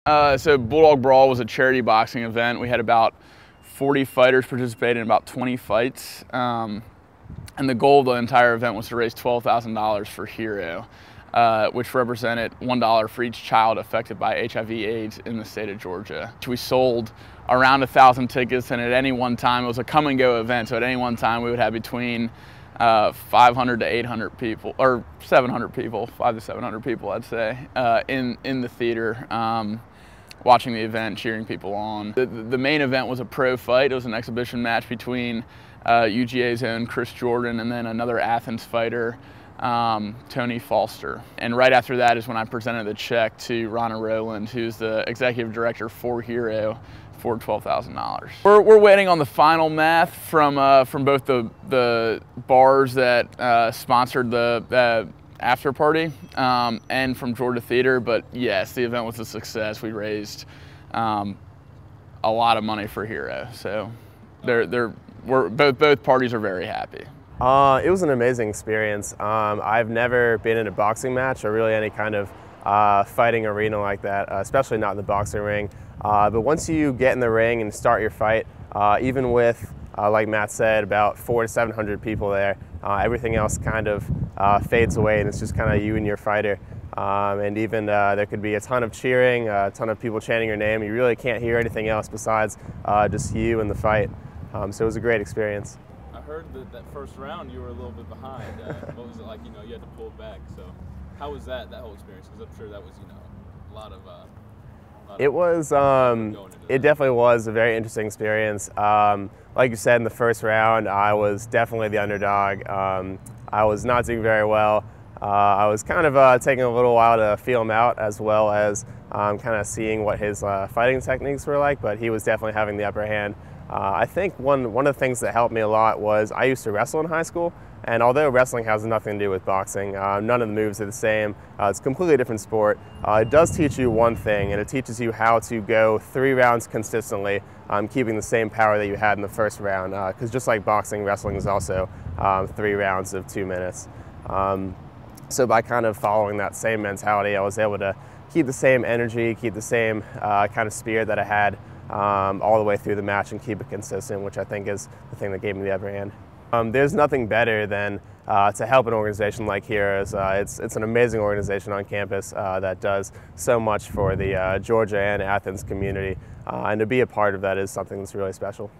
So Bulldog Brawl was a charity boxing event. We had about 40 fighters participate in about 20 fights. And the goal of the entire event was to raise $12,000 for Hero, which represented $1 for each child affected by HIV/AIDS in the state of Georgia. We sold around 1,000 tickets, and at any one time, it was a come and go event, so at any one time we would have between 500 to 800 people, or 700 people, 500 to 700 people, I'd say, in the theater, watching the event, cheering people on. The main event was a pro fight. It was an exhibition match between UGA's own Chris Jordan and then another Athens fighter, Tony Foster. And right after that is when I presented the check to Ronna Rowland, who's the executive director for Hero, for $12,000. We're waiting on the final math from both the bars that sponsored the after party and from Georgia Theater, but yes, the event was a success. We raised a lot of money for Hero, so both parties are very happy. It was an amazing experience. I've never been in a boxing match or really any kind of fighting arena like that, especially not in the boxing ring. But once you get in the ring and start your fight, even with, like Matt said, about 400 to 700 people there, everything else kind of fades away and it's just kind of you and your fighter. And even there could be a ton of cheering, a ton of people chanting your name. You really can't hear anything else besides just you and the fight. So it was a great experience. I heard that first round you were a little bit behind. What was it like? You know, you had to pull back. So how was that whole experience? Because I'm sure that was, a lot of. It was. It definitely was a very interesting experience. Like you said, in the first round, I was definitely the underdog. I was not doing very well. I was kind of taking a little while to feel him out, as well as kind of seeing what his fighting techniques were like. But he was definitely having the upper hand. I think one of the things that helped me a lot was I used to wrestle in high school, and although wrestling has nothing to do with boxing, none of the moves are the same. It's a completely different sport. It does teach you one thing, and it teaches you how to go 3 rounds consistently, keeping the same power that you had in the first round. Because just like boxing, wrestling is also 3 rounds of 2 minutes. So by kind of following that same mentality, I was able to keep the same energy, keep the same kind of spirit that I had all the way through the match and keep it consistent, which I think is the thing that gave me the upper hand. There's nothing better than to help an organization like Heroes. It's an amazing organization on campus that does so much for the Georgia and Athens community, and to be a part of that is something that's really special.